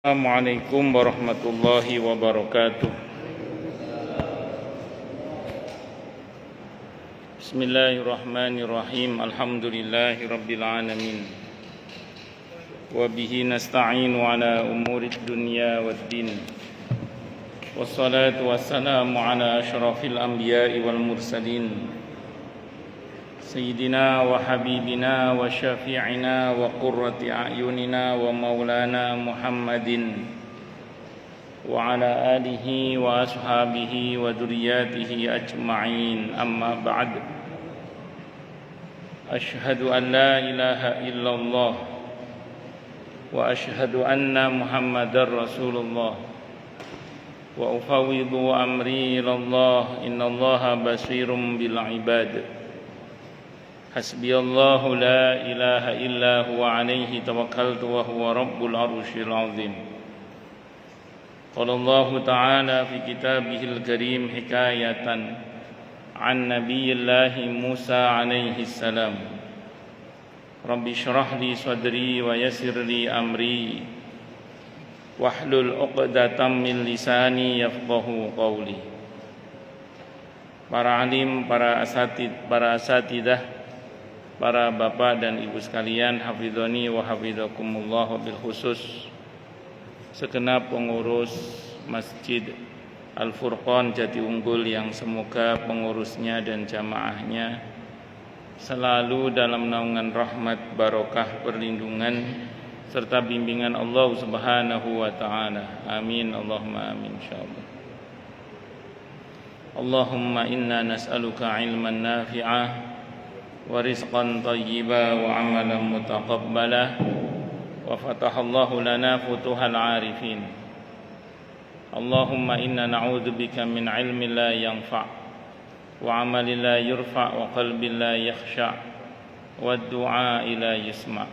Assalamualaikum warahmatullahi wabarakatuh. Bismillahirrahmanirrahim. Alhamdulillahi rabbil alamin. Wa bihi nasta'inu ala umurid dunya waddin. Wassalatu wassalamu ala asyrafil anbiya'i wal mursalin. Sayyidina wa habibina wa syafi'ina wa qurrati a'yunina wa maulana Muhammadin wa ala alihi wa ashabihi wa dzurriyyatihi ajma'in, amma ba'd. Asyhadu an la ilaha illallah wa asyhadu anna Muhammadar Rasulullah wa ufawwidu amri ilallah, innallaha basirum bil ibad. Hasbiyallahu la ilaha illa huwa alaihi tawakkaltu wa huwa rabbul arsyil azim. Qala Allah ta'ala fi kitabihil karim hikayatan an nabiyillahi Musa alaihi salam. Rabbi syrah li sadri wa yassir li amri wahlul 'uqdatam min lisani yafqahu qawli. Para alim, para asatidah, para bapak dan ibu sekalian, hafidhani wa hafidhakumullah, bil khusus segenap pengurus Masjid Al-Furqan Jati Unggul yang semoga pengurusnya dan jamaahnya selalu dalam naungan rahmat, barokah, perlindungan serta bimbingan Allah Subhanahu wa taala. Amin, Allahumma amin insyaallah. Allahumma inna nas'aluka ilman nafi'ah wa rizqan thayyiba wa amalan mutaqabbala wa fatahallahu lana futuhal arifin. Allahumma inna na'udzubika min ilmin la yanfa' wa amalin la yurfa' wa qalbin la yakhsha' wa du'a la yusma'.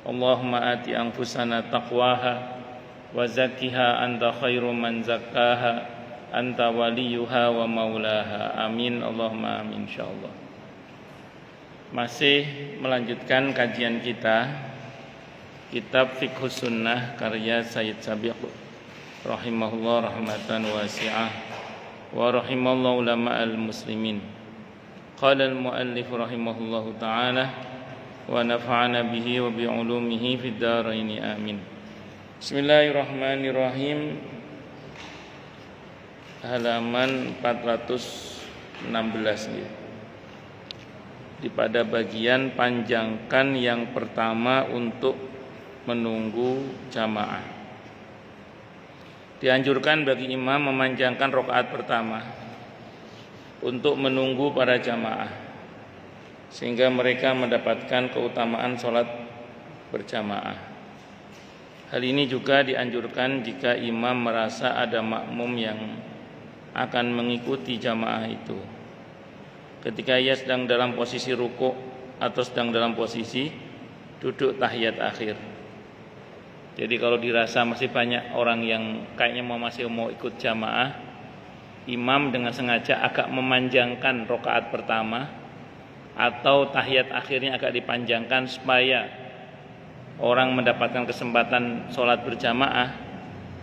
Allahumma ati anfusana taqwaha wa zakkiha anta khairu man zakkaha anta waliyuha wa maulaha. Amin, Allahumma amin insyaallah. Masih melanjutkan kajian kita kitab Fiqhus Sunnah karya Sayyid Sabiq rahimahullah rahmatan wasi'ah wa rahimallahu ulama al-muslimin. Qala al-muallif rahimahullahu ta'ala wa nafa'ana bihi wa bi'ulumihi fid dharain amin. Bismillahirrahmanirrahim. Halaman 416 ya. Pada bagian panjangkan yang pertama untuk menunggu jamaah. Dianjurkan bagi imam memanjangkan rakaat pertama untuk menunggu para jamaah sehingga mereka mendapatkan keutamaan sholat berjamaah. Hal ini juga dianjurkan jika imam merasa ada makmum yang akan mengikuti jamaah itu ketika ia sedang dalam posisi rukuk atau sedang dalam posisi duduk tahiyat akhir. Jadi kalau dirasa masih banyak orang yang kayaknya masih mau ikut jamaah, imam dengan sengaja agak memanjangkan rakaat pertama atau tahiyat akhirnya agak dipanjangkan supaya orang mendapatkan kesempatan sholat berjamaah,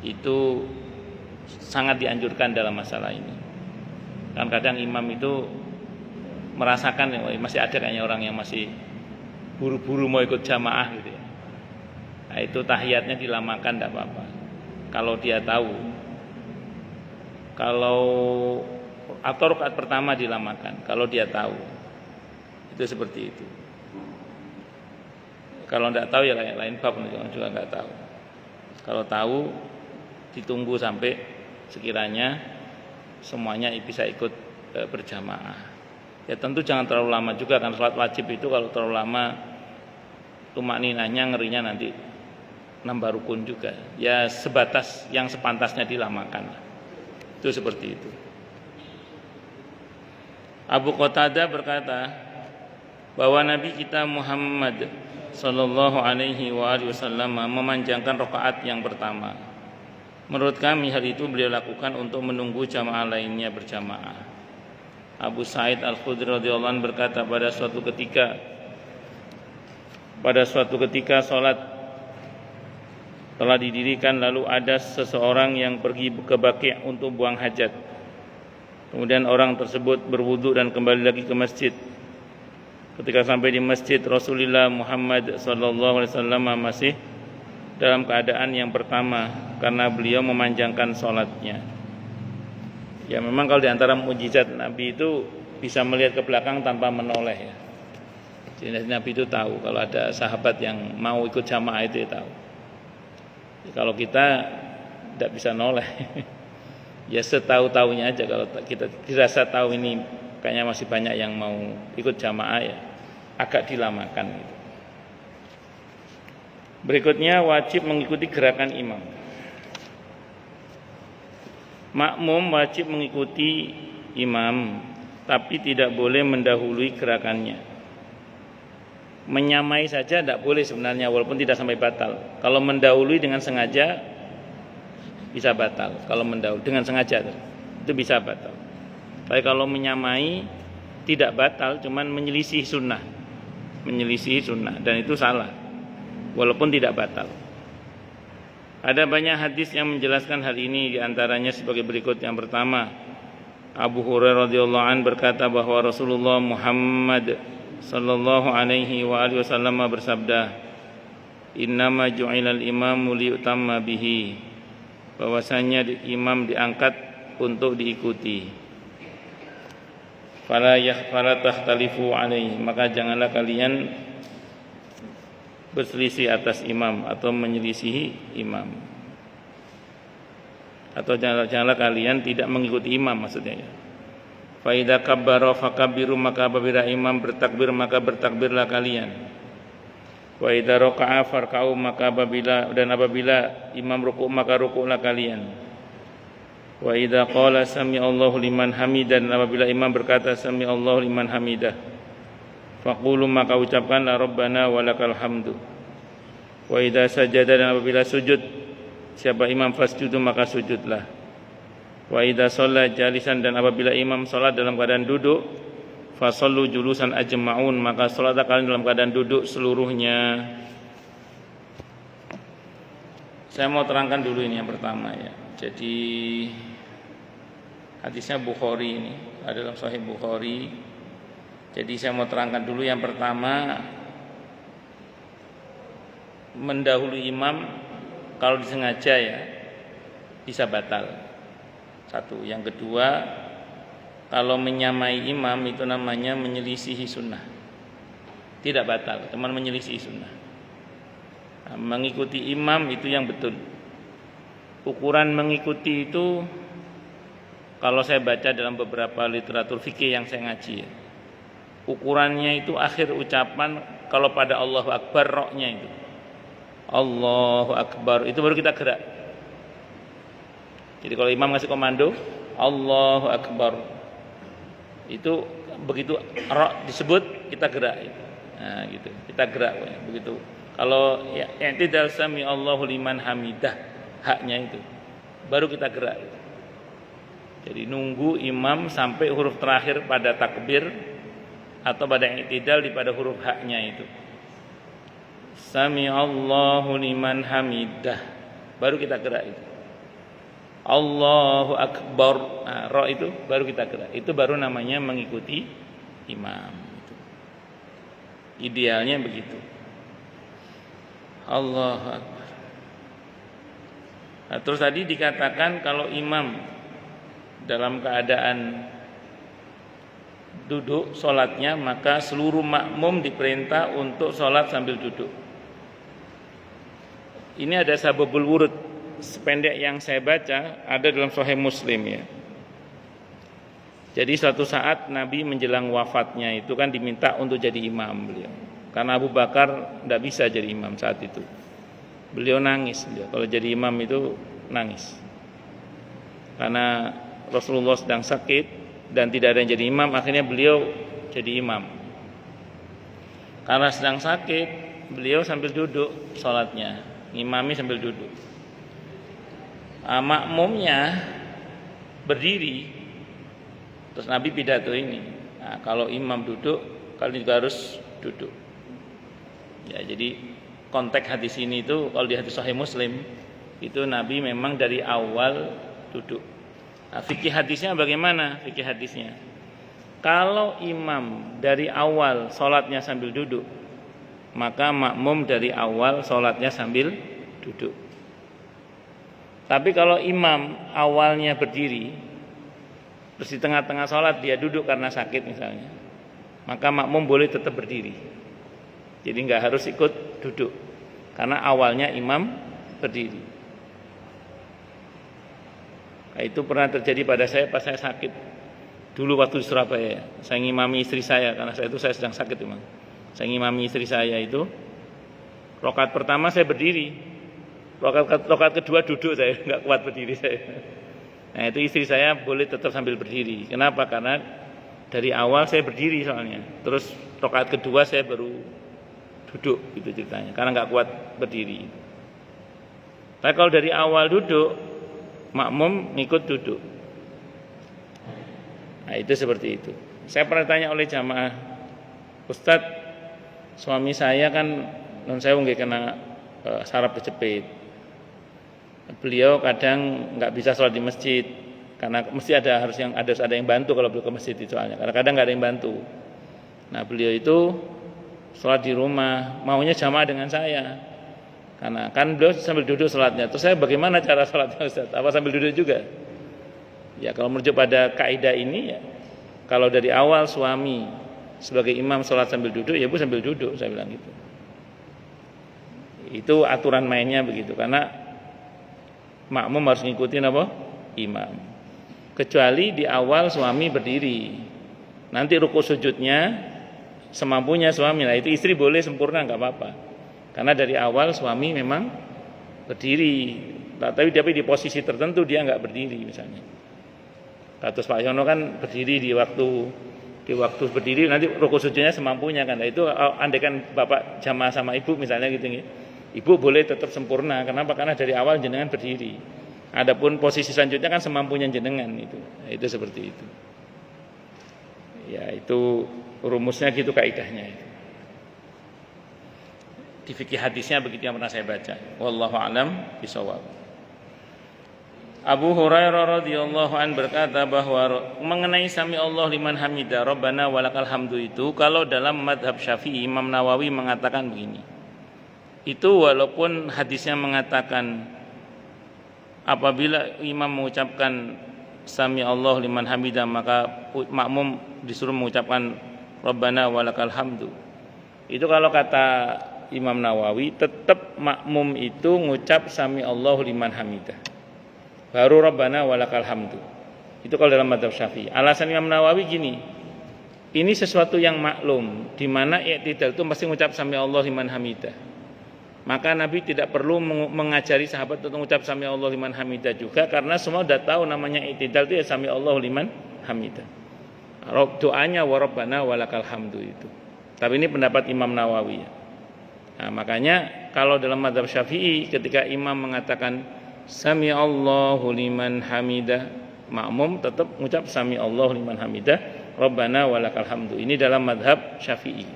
itu sangat dianjurkan dalam masalah ini. Kan kadang imam itu merasakan masih ada kayaknya orang yang masih buru-buru mau ikut jamaah gitu ya. Nah, itu tahiyatnya dilamakan tidak apa-apa kalau dia tahu. Atau rakaat pertama dilamakan kalau dia tahu. Itu seperti itu. Kalau tidak tahu ya lain bab, juga nggak tahu. Kalau tahu ditunggu sampai sekiranya semuanya bisa ikut berjamaah. Ya tentu jangan terlalu lama juga, kan sholat wajib itu kalau terlalu lama tumakninahnya ngerinya nanti nambah rukun juga. Ya sebatas yang sepantasnya dilamakan. Itu seperti itu. Abu Qatadah berkata bahwa Nabi kita Muhammad sallallahu alaihi wasallam memanjangkan rakaat yang pertama. Menurut kami hal itu beliau lakukan untuk menunggu jamaah lainnya berjamaah. Abu Sa'id Al-Khudri radhiyallahu anhu berkata pada suatu ketika sholat telah didirikan, lalu ada seseorang yang pergi ke Baqi' untuk buang hajat. Kemudian orang tersebut berwudu dan kembali lagi ke masjid. Ketika sampai di masjid, Rasulullah Muhammad SAW masih dalam keadaan yang pertama karena beliau memanjangkan sholatnya. Ya memang kalau di antara mukjizat Nabi itu bisa melihat ke belakang tanpa menoleh ya. Jadi Nabi itu tahu kalau ada sahabat yang mau ikut jamaah itu ya tahu. Kalau kita tidak bisa noleh. Ya setahu-tahunya aja, kalau kita dirasa tahu ini kayaknya masih banyak yang mau ikut jamaah ya agak dilamakan gitu. Berikutnya wajib mengikuti gerakan imam. Makmum wajib mengikuti imam tapi tidak boleh mendahului gerakannya. Menyamai saja tidak boleh sebenarnya walaupun tidak sampai batal. Kalau mendahului dengan sengaja bisa batal. Kalau mendahului dengan sengaja itu bisa batal. Tapi kalau menyamai tidak batal, cuman menyelisih sunnah. Menyelisih sunnah dan itu salah. Walaupun tidak batal. Ada banyak hadis yang menjelaskan hal ini, diantaranya sebagai berikut. Yang pertama, Abu Hurairah radhiyallahu anhu berkata bahwa Rasulullah Muhammad sallallahu alaihi wa alihi wasallam bersabda, "Innama ju'ilal imamu liyutamma bihi." Bahwasanya imam diangkat untuk diikuti. Fala takhtalifu alaihi, maka janganlah kalian berselisih atas imam atau menyelisihi imam. Atau janganlah kalian tidak mengikuti imam maksudnya ya. Fa idza kabbara fakabbiru, maka apabila imam bertakbir maka bertakbirlah kalian. Wa idza raka'a farka'u, maka apabila imam rukuk maka rukuklah kalian. Wa idza qala sami'allahu liman hamidah, dan apabila imam berkata sami'allahu liman hamidah, faqulu, maka ucapkanlah rabbana walakal hamdu. Wa idza sajada, dan apabila sujud siapa imam fasjudu, maka sujudlah. Wa idza shalla jalisan, dan apabila imam salat dalam keadaan duduk, fasallu julusan ajma'un, maka salatlah kalian dalam keadaan duduk seluruhnya. Saya mau terangkan dulu ini yang pertama ya. Jadi hadisnya Bukhari ini, ada dalam Sahih Bukhari. Jadi saya mau terangkan dulu yang pertama, mendahului imam kalau disengaja ya bisa batal. Satu. Yang kedua, kalau menyamai imam itu namanya menyelisihi sunnah. Tidak batal, teman menyelisihi sunnah. Nah, mengikuti imam itu yang betul. Ukuran mengikuti itu kalau saya baca dalam beberapa literatur fikih yang saya ngaji ya, ukurannya itu akhir ucapan. Kalau pada Allahu Akbar, roknya itu Allahu Akbar, itu baru kita gerak. Jadi kalau imam ngasih komando Allahu Akbar, itu begitu ra disebut kita gerak itu. Nah, gitu. Kita gerak begitu. Kalau ya i'tidal sami Allahu liman hamidah, haknya itu baru kita gerak itu. Jadi nunggu imam sampai huruf terakhir pada takbir atau pada i'tidal di pada huruf haknya itu. Sami Allahu liman hamidah, baru kita gerak itu. Allahu Akbar, nah, ra itu baru kita gerak. Itu baru namanya mengikuti imam. Itu. Idealnya begitu. Allahu Akbar. Nah, terus tadi dikatakan kalau imam dalam keadaan duduk sholatnya, maka seluruh makmum diperintah untuk sholat sambil duduk. Ini ada sababul wurud. Sependek yang saya baca ada dalam Sahih Muslim ya. Jadi suatu saat Nabi menjelang wafatnya itu kan diminta untuk jadi imam beliau. Karena Abu Bakar tidak bisa jadi imam saat itu. Beliau nangis. Kalau jadi imam itu nangis. Karena Rasulullah sedang sakit dan tidak ada yang jadi imam, akhirnya beliau jadi imam. Karena sedang sakit, beliau sambil duduk sholatnya, ngimami sambil duduk. Makmumnya berdiri, terus Nabi pidato ini. Nah, kalau imam duduk, kalian juga harus duduk. Ya, jadi konteks hadis ini itu kalau di hadis Sahih Muslim Itu Nabi memang dari awal duduk. Nah, fikih hadisnya bagaimana? Fikih hadisnya, kalau imam dari awal sholatnya sambil duduk, maka makmum dari awal sholatnya sambil duduk. Tapi kalau imam awalnya berdiri, terus di tengah-tengah sholat dia duduk karena sakit misalnya, maka makmum boleh tetap berdiri. Jadi nggak harus ikut duduk, karena awalnya imam berdiri. Nah, itu pernah terjadi pada saya pas saya sakit dulu waktu di Surabaya. Saya ngimami istri saya karena saya sedang sakit memang. Saya ngimami istri saya itu, rakaat pertama saya berdiri, rakaat kedua duduk, saya nggak kuat berdiri saya. Nah, itu istri saya boleh tetap sambil berdiri. Kenapa? Karena dari awal saya berdiri soalnya. Terus rakaat kedua saya baru duduk, gitu ceritanya. Karena nggak kuat berdiri. Tapi kalau dari awal duduk, makmum ngikut duduk. Nah, itu seperti itu. Saya pernah tanya oleh jamaah, Ustadz, suami saya kan non sewu nggih kena saraf kejepit. Beliau kadang nggak bisa sholat di masjid karena mesti harus ada yang bantu kalau beliau ke masjid itu soalnya. Karena kadang nggak ada yang bantu. Nah, beliau itu sholat di rumah, maunya jamaah dengan saya. Karena kan beliau sambil duduk sholatnya. Terus saya bagaimana cara sholatnya Ustaz? Apa sambil duduk juga? Ya kalau merujuk pada kaidah ini ya, kalau dari awal suami sebagai imam sholat sambil duduk, ya bu sambil duduk, saya bilang gitu. Itu aturan mainnya begitu, karena makmum harus ngikutin apa? Imam. Kecuali di awal suami berdiri, nanti ruku sujudnya semampunya suami. Nah itu istri boleh sempurna, nggak apa-apa. Karena dari awal suami memang berdiri, tapi di posisi tertentu dia nggak berdiri misalnya. Kados Pak Yono kan berdiri di waktu berdiri, nanti rukuk sujudnya semampunya kan. Nah, itu andaikan bapak jamaah sama ibu misalnya gitu, ibu boleh tetap sempurna. Kenapa? Karena dari awal jenengan berdiri. Adapun posisi selanjutnya kan semampunya jenengan itu. Nah, itu seperti itu. Ya itu rumusnya gitu kaidahnya itu. Di fikih hadisnya begitu yang pernah saya baca. Wallahu a'lam bishawab. Abu Hurairah radhiyallahu an berkata bahwa mengenai sami Allah liman hamidah Rabbana walakal hamdu itu, kalau dalam madhab Syafi'i Imam Nawawi mengatakan begini. Itu walaupun hadisnya mengatakan apabila imam mengucapkan sami Allah liman hamidah maka makmum disuruh mengucapkan Rabbana walakal hamdu. Itu kalau kata Imam Nawawi tetap makmum itu ngucap sami Allahu liman hamidah, baru Rabbana walakal hamdu. Itu kalau dalam mazhab Syafi'i. Alasan Imam Nawawi gini, ini sesuatu yang maklum, di mana i'tidal itu mesti ngucap sami Allahu liman hamidah. Maka Nabi tidak perlu mengajari sahabat untuk mengucap sami Allahu liman hamidah juga, karena semua sudah tahu namanya i'tidal itu ya sami Allahu liman hamidah. Doanya wa Rabbana walakal hamdu itu. Tapi ini pendapat Imam Nawawi ya. Nah, makanya kalau dalam mazhab Syafi'i ketika imam mengatakan sami Allahu liman hamidah, makmum tetap mengucap sami Allahu liman hamidah Rabbana walakal hamdu. Ini dalam mazhab Syafi'i.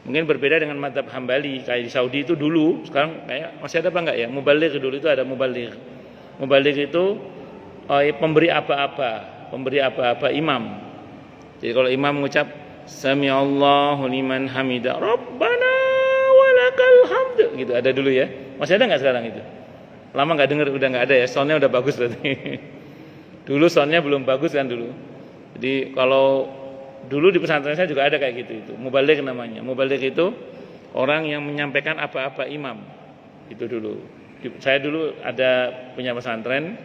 Mungkin berbeda dengan mazhab Hambali. Kayak di Saudi itu dulu, sekarang kayak masih ada apa enggak ya? Mubaligh, dulu itu ada mubaligh. Mubaligh itu pemberi apa-apa imam. Jadi kalau imam mengucap sami Allahu liman hamidah Rabbana walakal hamdu gitu, ada dulu ya. Masih ada enggak sekarang itu? Lama enggak dengar, udah enggak ada ya. Soundnya udah bagus berarti. Dulu soundnya belum bagus kan dulu. Jadi kalau dulu di pesantren saya juga ada kayak gitu itu. Mubaligh namanya. Mubaligh itu orang yang menyampaikan apa-apa imam. Itu dulu. Saya dulu ada punya pesantren.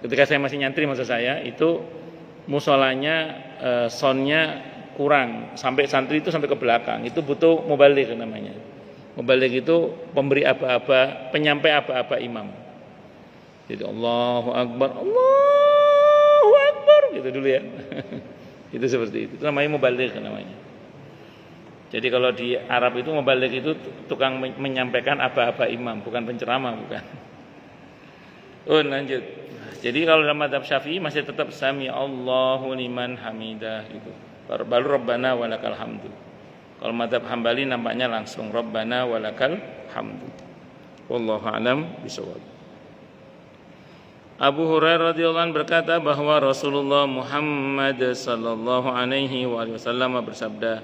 Ketika saya masih nyantri maksud saya, itu musolanya soundnya kurang, sampai santri itu sampai ke belakang. Itu butuh mubaligh namanya. Mubaligh itu pemberi apa-apa, penyampai apa-apa imam. Jadi Allahu Akbar gitu dulu ya. Itu seperti itu. Itu namanya mubaligh namanya. Jadi kalau di Arab itu mubaligh itu tukang menyampaikan apa-apa imam, bukan penceramah, bukan. Lanjut. Jadi kalau dalam mazhab Syafi'i masih tetap sami Allahu liman hamidah gitu. Baru Rabbana walakal hamdu. Kalau mazhab Hambali nampaknya langsung Rabbana walakal hamdu. Wallahu a'lam bishawab. Abu Hurairah radhiyallahu anhu berkata bahwa Rasulullah Muhammad sallallahu alaihi wasallam bersabda,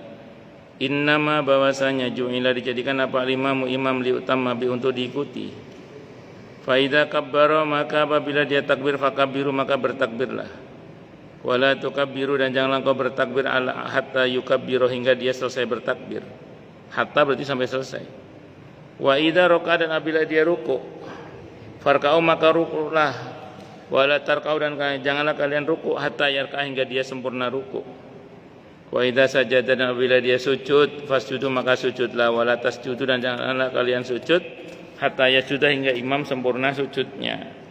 "Innama bahwasanya ju'ila dijadikan apa imamu imam liutama bi untuk diikuti. Fa idza kabbara maka apabila dia takbir fakabbiru maka bertakbirlah. Wala tukabbiru dan janganlah kau bertakbir hatta yukabbiru hingga dia selesai bertakbir. Hatta berarti sampai selesai. Wa idza raka'a dan apabila dia ruku, farka'u maka rukulah. Wala tarka'u dan janganlah kalian ruku hatta yarka' hingga dia sempurna ruku. Wa idza sajada dan apabila dia sujud, fasjudu maka sujudlah. Wala tasjudu dan janganlah kalian sujud hatta yasjuda hingga imam sempurna sujudnya."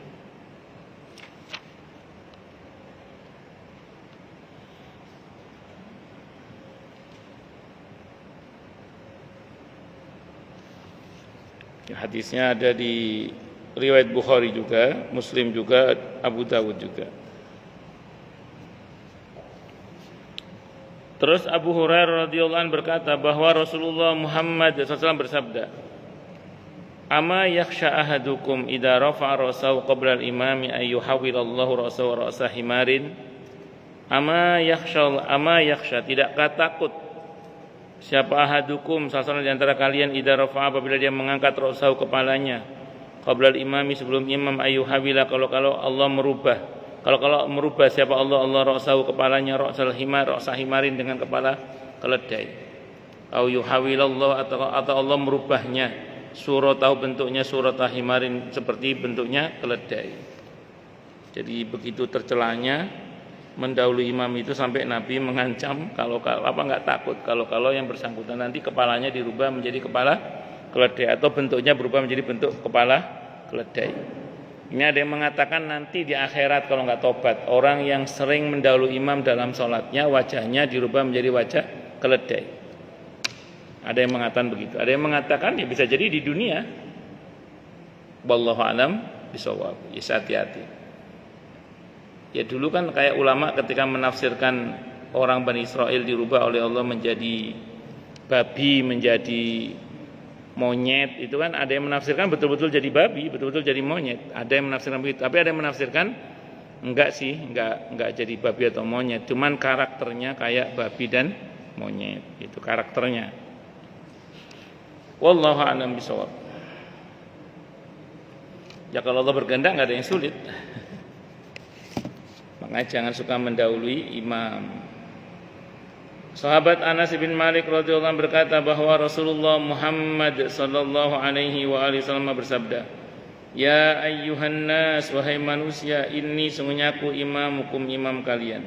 Hadisnya ada di riwayat Bukhari juga, Muslim juga, Abu Dawud juga. Terus Abu Hurairah radhiyallahu anhu berkata bahwa Rasulullah Muhammad SAW bersabda, "Ama yakhsha ahadukum idza rafa'a ra'sahu qabla al-imami ay yuhawwilallahu ra'sahu ra'sa himarin." Ama yakhsha tidakkah takut siapa ahadukum salah seorang di antara kalian idza rafa'a apabila dia mengangkat ra'sahu kepalanya qabla al-imami sebelum imam ayyuhawila kalau Allah merubah merubah siapa Allah ra'sahu kepalanya ra'sal himar ra'sa himarin dengan kepala keledai au yuhawilallah atau Allah merubahnya suratahu bentuknya surata himarin seperti bentuknya keledai. Jadi begitu tercelanya mendahului imam itu sampai Nabi mengancam kalau enggak takut kalau yang bersangkutan nanti kepalanya dirubah menjadi kepala keledai atau bentuknya berubah menjadi bentuk kepala keledai. Ini ada yang mengatakan nanti di akhirat kalau enggak tobat, orang yang sering mendahului imam dalam sholatnya wajahnya dirubah menjadi wajah keledai. Ada yang mengatakan begitu. Ada yang mengatakan ya bisa jadi di dunia. Wallahu a'lam bishawab. Ya hati-hati. Ya dulu kan kayak ulama ketika menafsirkan orang Bani Israel dirubah oleh Allah menjadi babi, menjadi monyet, itu kan ada yang menafsirkan betul-betul jadi babi, betul-betul jadi monyet. Ada yang menafsirkan begitu, tapi ada yang menafsirkan enggak sih, enggak jadi babi atau monyet, cuman karakternya kayak babi dan monyet, itu karakternya. Wallahu a'lam bishawab. Ya kalau Allah berkehendak enggak ada yang sulit. Makanya jangan suka mendahului imam. Sahabat Anas bin Malik radhiyallahu anhu berkata bahwa Rasulullah Muhammad sallallahu alaihi wasallam bersabda, "Ya ayyuhan nas, wahai manusia, inni sungguhnya aku imamukum imam kalian.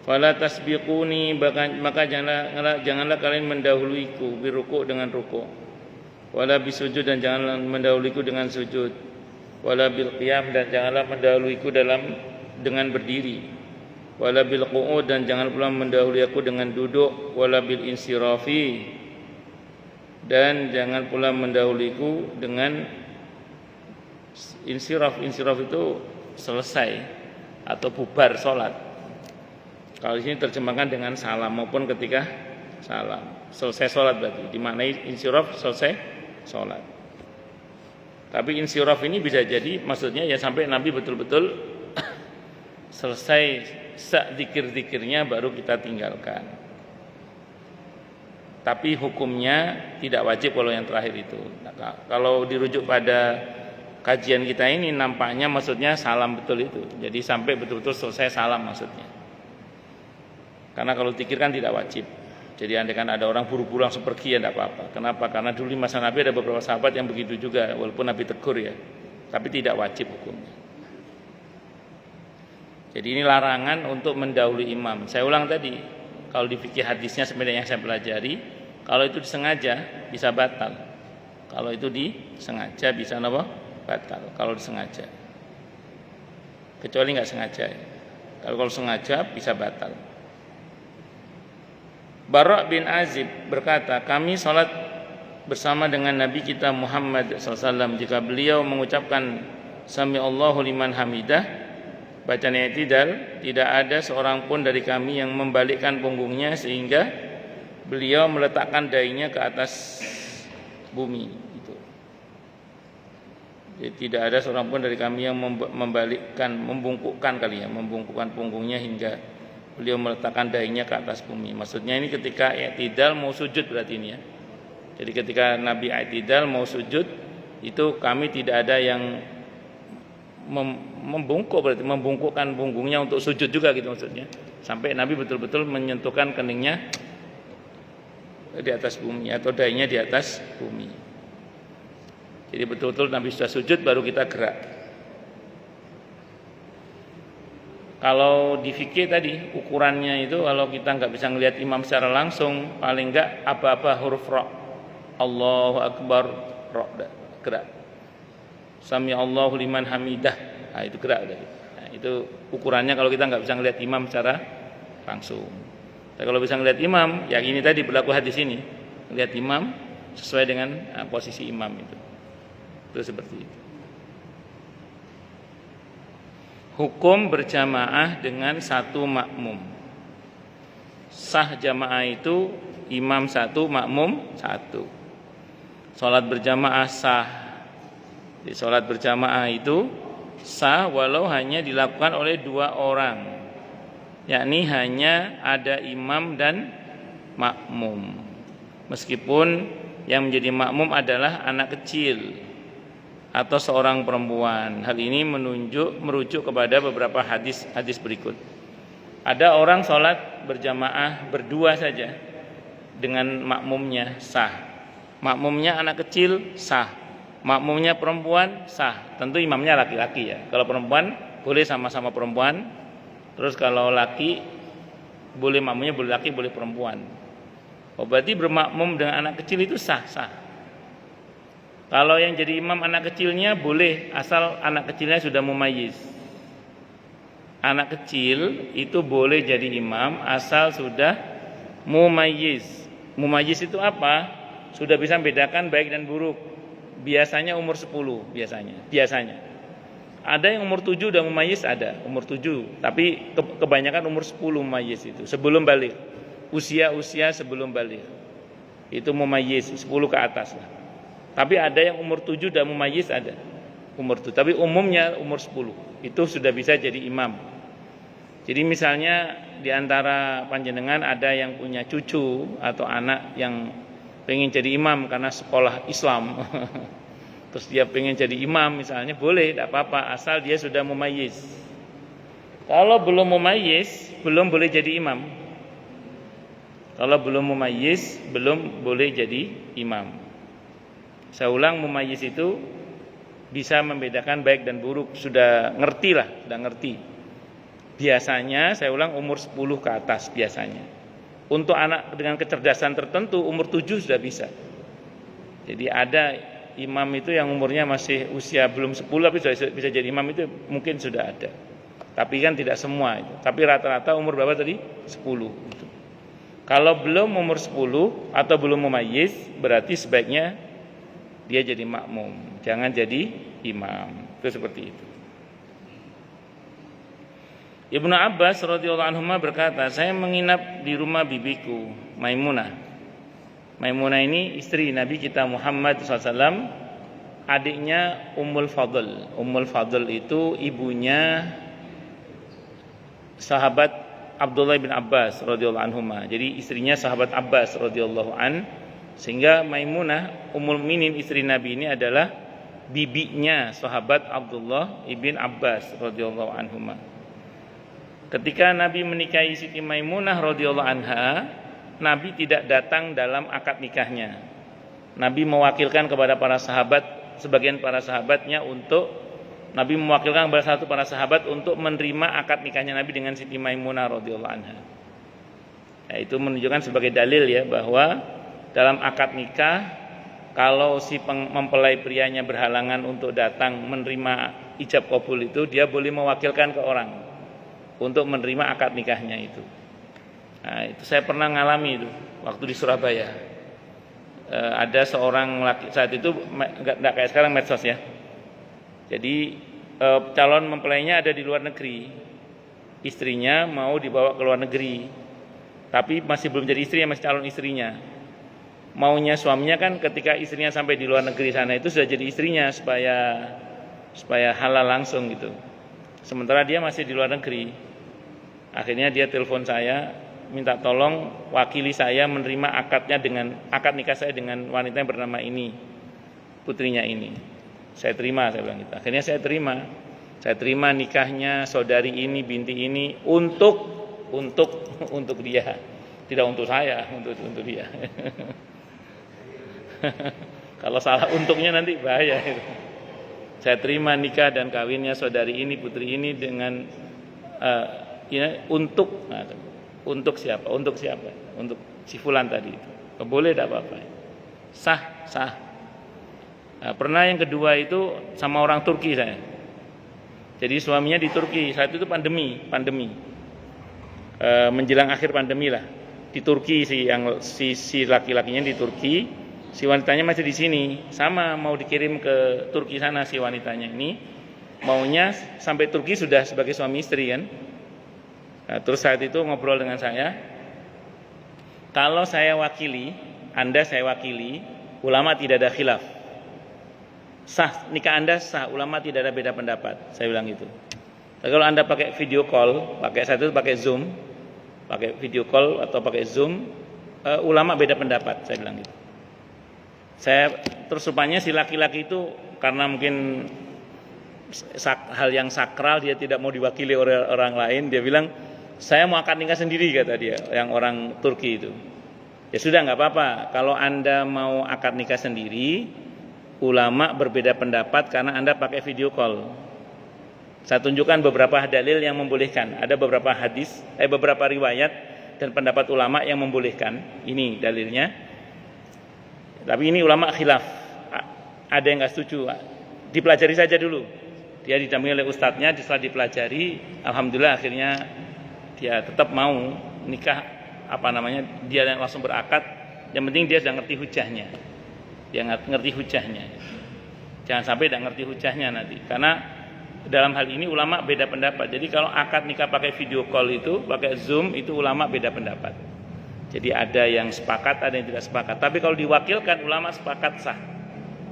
Fala tasbiquni, maka janganlah kalian mendahuluiku biruku dengan ruku. Wala bisujud dan janganlah mendahuluiku dengan sujud. Wala bil qiyam dan janganlah mendahuluiku dengan berdiri. Wala bil qu'ud dan jangan pula mendahului aku dengan duduk. Wala bil insirafi dan jangan pula mendahuliku dengan insiraf. Insiraf itu selesai atau bubar sholat. Kalau di sini terjemahkan dengan salam maupun ketika salam. Selesai sholat berarti dimaknai insiraf selesai sholat. Tapi insiraf ini bisa jadi maksudnya ya sampai Nabi betul-betul selesai zikir-zikirnya baru kita tinggalkan. Tapi hukumnya tidak wajib kalau yang terakhir itu. Nah, kalau dirujuk pada kajian kita ini nampaknya maksudnya salam betul itu. Jadi sampai betul-betul selesai salam maksudnya. Karena kalau zikir kan tidak wajib. Jadi andaikan ada orang buru-buru langsung pergi ya tidak apa-apa. Kenapa? Karena dulu di masa Nabi ada beberapa sahabat yang begitu juga, walaupun Nabi tegur ya, tapi tidak wajib hukumnya. Jadi ini larangan untuk mendahului imam. Saya ulang tadi, kalau di fikih hadisnya sebenarnya yang saya pelajari, kalau itu disengaja bisa batal. Kalau itu disengaja bisa apa? Batal. Kalau disengaja. Kecuali nggak sengaja. Kalau sengaja bisa batal. Bara' bin Azib berkata, kami salat bersama dengan Nabi kita Muhammad SAW. Jika beliau mengucapkan Sami Allahu liman hamidah, bacaan i'tidal, tidak ada seorang pun dari kami yang membalikkan punggungnya sehingga beliau meletakkan dahinya ke atas bumi. Itu. Jadi tidak ada seorang pun dari kami yang membungkukkan punggungnya hingga beliau meletakkan dahinya ke atas bumi. Maksudnya ini ketika i'tidal mau sujud berarti ini ya. Jadi ketika Nabi i'tidal mau sujud itu kami tidak ada yang membungkukkan punggungnya untuk sujud juga gitu maksudnya. Sampai Nabi betul-betul menyentuhkan keningnya di atas bumi atau dahinya di atas bumi. Jadi betul-betul Nabi sudah sujud baru kita gerak. Kalau di fikih tadi ukurannya itu kalau kita nggak bisa ngelihat imam secara langsung, paling nggak apa-apa huruf ra. Allahu Akbar, ra, gerak. Sami Allahu liman hamidah. Nah, itu gerak tadi. Nah, itu ukurannya kalau kita nggak bisa ngelihat imam secara langsung. Tapi kalau bisa ngelihat imam, ya ini tadi berlaku hadis ini. Ngelihat imam sesuai dengan posisi imam itu. Itu seperti itu. Hukum berjamaah dengan satu makmum. Sah jamaah itu imam satu, makmum satu. Salat berjamaah sah. Di salat berjamaah itu sah walau hanya dilakukan oleh dua orang, yakni hanya ada imam dan makmum. Meskipun yang menjadi makmum adalah anak kecil atau seorang perempuan. Hal ini merujuk kepada beberapa hadis berikut. Ada orang sholat berjamaah berdua saja dengan makmumnya sah. Makmumnya anak kecil sah. Makmumnya perempuan sah. Tentu imamnya laki-laki ya. Kalau perempuan boleh sama-sama perempuan. Terus kalau laki boleh makmumnya boleh laki boleh perempuan. Berarti bermakmum dengan anak kecil itu sah. Kalau yang jadi imam anak kecilnya boleh asal anak kecilnya sudah mumayyiz. Anak kecil itu boleh jadi imam asal sudah mumayyiz. Mumayyiz itu apa? Sudah bisa membedakan baik dan buruk. Biasanya umur 10 biasanya. Ada yang umur 7 udah mumayyiz ada, umur 7. Tapi kebanyakan umur 10 mumayyiz itu sebelum balik. Usia sebelum balik. Itu mumayyiz 10 ke atas lah. Tapi ada yang umur 7 dan mumayyiz ada. Umur 7, tapi umumnya umur 10. Itu sudah bisa jadi imam. Jadi misalnya di antara panjenengan ada yang punya cucu atau anak yang pengen jadi imam karena sekolah Islam. Terus dia pengen jadi imam misalnya, boleh, tidak apa-apa asal dia sudah mumayyiz. Kalau belum mumayyiz, belum boleh jadi imam. Kalau belum mumayyiz, belum boleh jadi imam. Saya ulang, mumayyiz itu bisa membedakan baik dan buruk, sudah ngerti. Biasanya saya ulang umur 10 ke atas biasanya. Untuk anak dengan kecerdasan tertentu umur 7 sudah bisa. Jadi ada imam itu yang umurnya masih usia belum 10 tapi sudah bisa jadi imam, itu mungkin sudah ada. Tapi kan tidak semua itu. Tapi rata-rata umur berapa tadi? 10 itu. Kalau belum umur 10 atau belum mumayyiz, berarti sebaiknya dia jadi makmum, jangan jadi imam. Itu seperti itu. Ibnu Abbas radhiyallahu anhu berkata, saya menginap di rumah bibiku Maimunah. Maimunah ini istri Nabi kita Muhammad SAW, adiknya Ummul Fadl. Ummul Fadl itu ibunya sahabat Abdullah bin Abbas radhiyallahu anhu. Jadi istrinya sahabat Abbas radhiyallahu an. Sehingga Maimunah Ummul Mukminin istri Nabi ini adalah bibinya sahabat Abdullah ibn Abbas radhiyallahu anhuma. Ketika Nabi menikahi Siti Maimunah radhiyallahu anha, Nabi tidak datang dalam akad nikahnya. Nabi mewakilkan kepada para sahabat, sebagian para sahabatnya untuk Nabi mewakilkan kepada para sahabat untuk menerima akad nikahnya Nabi dengan Siti Maimunah radhiyallahu anha. Nah, itu menunjukkan sebagai dalil ya bahwa dalam akad nikah, kalau si mempelai prianya berhalangan untuk datang menerima ijab qabul itu, dia boleh mewakilkan ke orang untuk menerima akad nikahnya itu. Nah, itu saya pernah ngalami itu waktu di Surabaya. Ada seorang laki, saat itu nggak kayak sekarang medsos ya. Jadi calon mempelainya ada di luar negeri, istrinya mau dibawa ke luar negeri, tapi masih belum jadi istri, masih calon istrinya. Maunya suaminya kan ketika istrinya sampai di luar negeri sana itu sudah jadi istrinya, supaya supaya halal langsung gitu. Sementara dia masih di luar negeri. Akhirnya dia telepon saya, minta tolong wakili saya menerima akad nikah saya dengan wanita yang bernama ini, putrinya ini. Saya terima, saya bilang gitu. Akhirnya saya terima nikahnya saudari ini, binti ini untuk dia, tidak untuk saya, untuk dia. Kalau salah untuknya nanti bahaya. Saya terima nikah dan kawinnya saudari ini, putri ini dengan untuk siapa? Untuk si fulan tadi itu. Boleh, tidak apa-apa. Sah. Pernah yang kedua itu sama orang Turki saya. Jadi suaminya di Turki, saat itu pandemi. Menjelang akhir pandemi lah. Di Turki si laki-lakinya di Turki, si wanitanya masih di sini. Sama mau dikirim ke Turki sana si wanitanya ini. Maunya sampai Turki sudah sebagai suami istri kan. Nah, terus saat itu ngobrol dengan saya, kalau saya wakili, Anda saya wakili, ulama tidak ada khilaf. Sah, nikah Anda sah, ulama tidak ada beda pendapat. Saya bilang gitu. Tapi kalau Anda pakai video call, saat itu pakai Zoom, pakai video call atau pakai Zoom, ulama beda pendapat, saya bilang gitu. Terus rupanya si laki-laki itu karena mungkin hal yang sakral, dia tidak mau diwakili oleh orang lain, dia bilang, saya mau akad nikah sendiri, kata dia, yang orang Turki itu. Ya sudah, nggak apa-apa. Kalau Anda mau akad nikah sendiri, ulama berbeda pendapat karena Anda pakai video call. Saya tunjukkan beberapa dalil yang membolehkan. Ada beberapa beberapa riwayat dan pendapat ulama yang membolehkan. Ini dalilnya. Tapi ini ulama khilaf. Ada yang nggak setuju. Dipelajari saja dulu. Dia didampingi oleh ustadznya, setelah dipelajari, alhamdulillah akhirnya dia tetap mau nikah, dia langsung berakad. Yang penting dia sudah ngerti hujahnya. Dia ngerti hujahnya. Jangan sampai tidak ngerti hujahnya nanti. Karena dalam hal ini ulama beda pendapat. Jadi kalau akad nikah pakai video call itu, pakai Zoom, itu ulama beda pendapat. Jadi ada yang sepakat, ada yang tidak sepakat. Tapi kalau diwakilkan, ulama sepakat sah.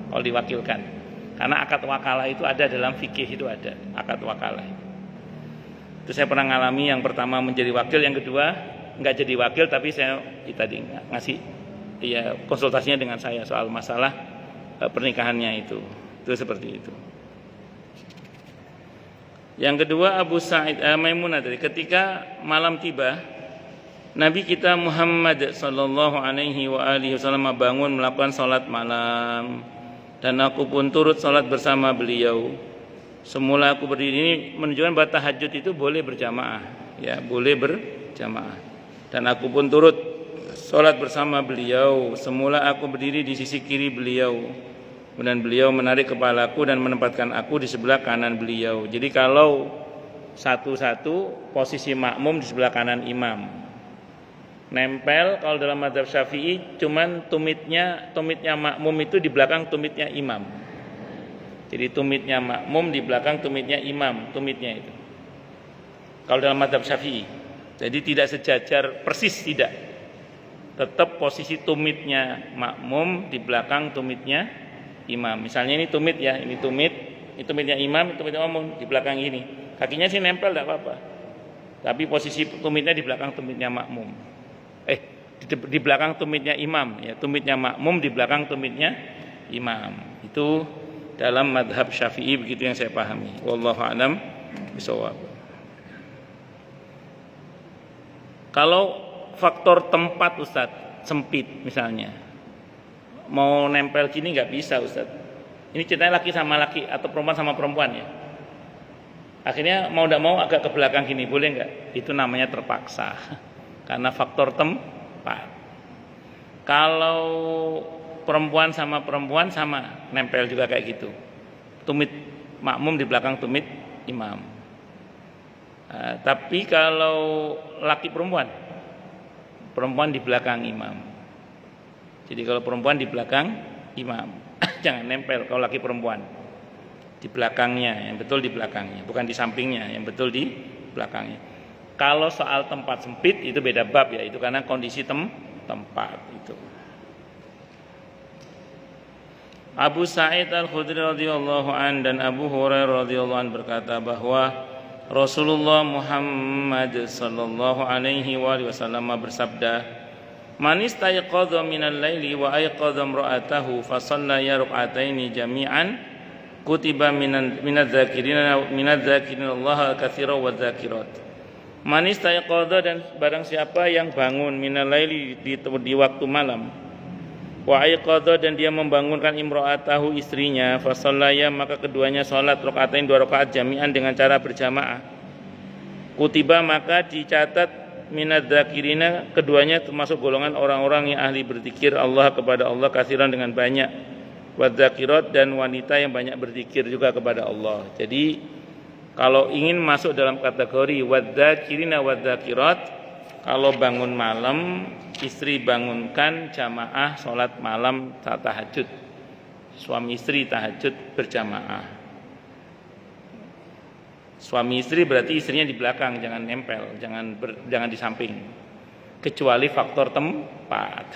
Kalau diwakilkan. Karena akad wakalah itu ada dalam fikih, itu ada akad wakalah. Itu saya pernah ngalami, yang pertama menjadi wakil, yang kedua nggak jadi wakil, tapi saya tadi ngasih konsultasinya dengan saya soal masalah pernikahannya itu seperti itu. Yang kedua, Abu Sa'id Maimunah tadi, ketika malam tiba, Nabi kita Muhammad sallallahu alaihi wasallam bangun melakukan salat malam, dan aku pun turut salat bersama beliau. Semula aku berdiri, ini menunjukkan bahwa tahajud itu boleh berjamaah, ya, boleh berjamaah. Dan aku pun turut salat bersama beliau. Semula aku berdiri di sisi kiri beliau, kemudian beliau menarik kepalaku dan menempatkan aku di sebelah kanan beliau. Jadi kalau satu-satu, posisi makmum di sebelah kanan imam. Nempel kalau dalam mazhab Syafi'i cuman tumitnya makmum itu di belakang tumitnya imam. Jadi tumitnya makmum di belakang tumitnya imam, tumitnya itu. Kalau dalam mazhab Syafi'i. Jadi tidak sejajar persis, tidak. Tetap posisi tumitnya makmum di belakang tumitnya imam. Misalnya ini tumit ya, ini tumitnya imam, ini tumitnya makmum di belakang ini. Kakinya sih nempel tidak apa-apa. Tapi posisi tumitnya di belakang tumitnya makmum. Di belakang tumitnya imam, ya, tumitnya makmum di belakang tumitnya imam. Itu dalam madhab Syafi'i, begitu yang saya pahami. Wallahu a'lam bishawab. Kalau faktor tempat Ustadz sempit misalnya, mau nempel gini nggak bisa Ustadz. Ini ceritanya laki sama laki atau perempuan sama perempuan ya. Akhirnya mau tidak mau agak ke belakang gini, boleh nggak? Itu namanya terpaksa karena faktor tempat. Kalau perempuan sama perempuan sama, nempel juga kayak gitu. Tumit makmum di belakang tumit imam. Tapi kalau laki perempuan di belakang imam. Jadi kalau perempuan di belakang imam, jangan nempel. Kalau laki perempuan di belakangnya, yang betul di belakangnya, bukan di sampingnya, yang betul di belakangnya. Kalau soal tempat sempit itu beda bab ya, itu karena kondisi tempat itu. Abu Sa'id Al-Khudri radhiyallahu an dan Abu Hurairah radhiyallahu an berkata bahwa Rasulullah Muhammad sallallahu alaihi wasallam bersabda, "Man istayqadha minal laili wa ayqadha imra'atahu fa shallaya rak'ataini jami'an kutiba minadz-dzakirina Allah katsiran wa dzakirat." Man istayqadha, dan barang siapa yang bangun minal laili di waktu malam, wa ayqadha, dan dia membangunkan imra'atahu istrinya, fa shallaya, maka keduanya salat rakaatain 2 rakaat jami'an dengan cara berjamaah. Kutiba, maka dicatat minadz-dzakirina, keduanya termasuk golongan orang-orang yang ahli berzikir Allah kepada Allah katsiran dengan banyak, wa dzakirat, dan wanita yang banyak berzikir juga kepada Allah. Jadi kalau ingin masuk dalam kategori wadzakirina wadzakirat, kalau bangun malam, istri bangunkan jamaah sholat malam tahajud. Suami istri tahajud berjamaah. Suami istri berarti istrinya di belakang, jangan nempel, jangan di samping. Kecuali faktor tempat.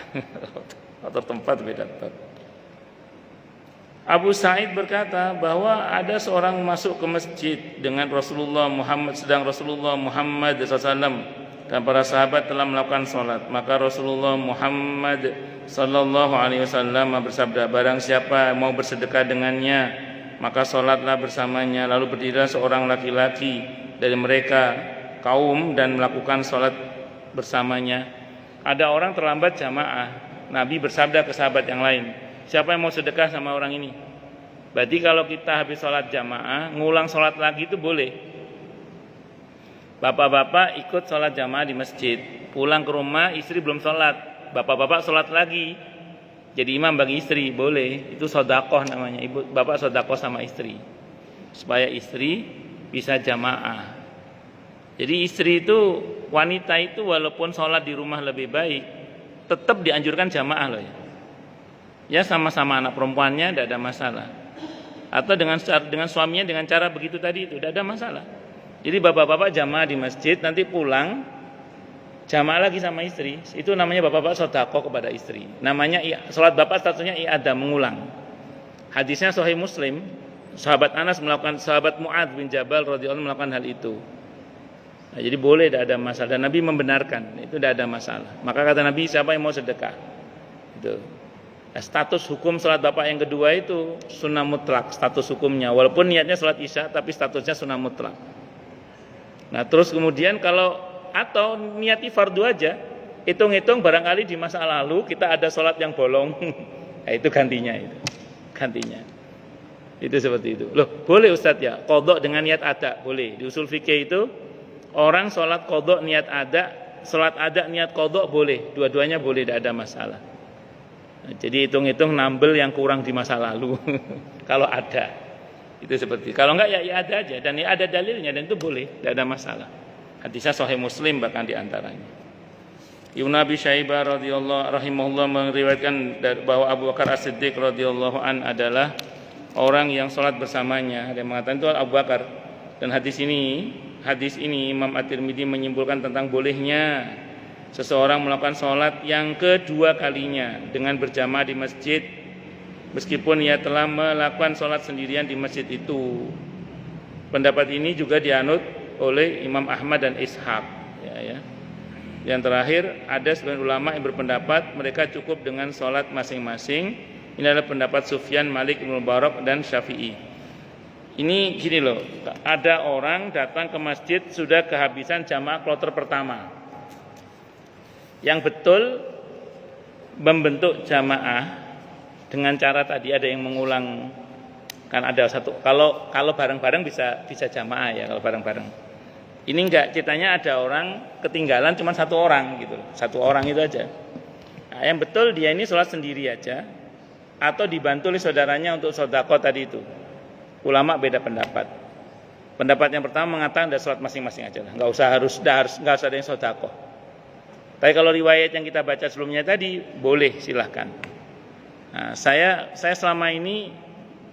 Faktor tempat beda. Abu Sa'id berkata bahwa ada seorang masuk ke masjid dengan Rasulullah Muhammad, sedang Rasulullah Muhammad SAW dan para sahabat telah melakukan sholat. Maka Rasulullah Muhammad sallallahu alaihi wasallam bersabda, barang siapa mau bersedekah dengannya, maka sholatlah bersamanya. Lalu berdirilah seorang laki-laki dari mereka kaum dan melakukan sholat bersamanya. Ada orang terlambat jamaah. Nabi bersabda ke sahabat yang lain, siapa yang mau sedekah sama orang ini? Berarti kalau kita habis sholat jamaah, ngulang sholat lagi itu boleh. Bapak-bapak ikut sholat jamaah di masjid, pulang ke rumah istri belum sholat, bapak-bapak sholat lagi, jadi imam bagi istri, boleh. Itu sedekah namanya. Ibu bapak sedekah sama istri, supaya istri bisa jamaah. Jadi istri itu, wanita itu walaupun sholat di rumah lebih baik, tetap dianjurkan jamaah loh ya. Ya sama-sama anak perempuannya tidak ada masalah. Atau dengan suaminya dengan cara begitu tadi itu tidak ada masalah. Jadi bapak-bapak jamaah di masjid, nanti pulang jamaah lagi sama istri. Itu namanya bapak-bapak sedekah kepada istri. Namanya salat bapak statusnya i'adah, mengulang. Hadisnya Sahih Muslim. Sahabat Anas melakukan, sahabat Mu'adz bin Jabal radhiyallahu anhu melakukan hal itu. Nah, jadi boleh, tidak ada masalah, dan Nabi membenarkan, itu tidak ada masalah. Maka kata Nabi, siapa yang mau sedekah? Itu. Status hukum sholat bapak yang kedua itu sunnah mutlak, status hukumnya, walaupun niatnya sholat isya tapi statusnya sunnah mutlak. Nah terus kemudian kalau atau niati fardu aja, hitung-hitung barangkali di masa lalu kita ada sholat yang bolong, nah, itu gantinya, itu seperti itu. Loh boleh Ustadz ya, qadha dengan niat ada, boleh. Di usul fikih itu orang sholat qadha niat ada, sholat ada niat qadha boleh, dua-duanya boleh, tidak ada masalah. Jadi hitung-hitung nambel yang kurang di masa lalu kalau ada, itu seperti. Kalau enggak ya ada aja, dan ya ada dalilnya, dan itu boleh, tidak ada masalah. Hadisnya Sahih Muslim bahkan diantaranya. Ibnu Abi Syaibah radhiyallahu rahimahullah meriwayatkan bahwa Abu Bakar As-Siddiq radhiyallahu an adalah orang yang sholat bersamanya. Ada yang mengatakan itu Abu Bakar. Dan hadis ini Imam At-Tirmidzi menyimpulkan tentang bolehnya seseorang melakukan sholat yang kedua kalinya dengan berjamaah di masjid, meskipun ia telah melakukan sholat sendirian di masjid itu. Pendapat ini juga dianut oleh Imam Ahmad dan Ishaq. Yang terakhir, ada sebagian ulama yang berpendapat mereka cukup dengan sholat masing-masing. Ini adalah pendapat Sufyan, Malik, Ibnu Mubarak, dan Syafi'i. Ini gini loh, ada orang datang ke masjid sudah kehabisan jamaah kloter pertama. Yang betul membentuk jamaah dengan cara tadi ada yang mengulang, kan ada satu, kalau bareng-bareng bisa jamaah ya, kalau bareng-bareng. Ini enggak, ceritanya ada orang ketinggalan cuma satu orang gitu, satu orang itu aja. Nah, yang betul dia ini sholat sendiri aja atau dibantu oleh saudaranya untuk sedekah tadi itu. Ulama beda pendapat. Pendapat yang pertama mengatakan ada sholat masing-masing aja lah, enggak usah ada yang sedekah. Tapi kalau riwayat yang kita baca sebelumnya tadi boleh, silahkan. Nah, saya selama ini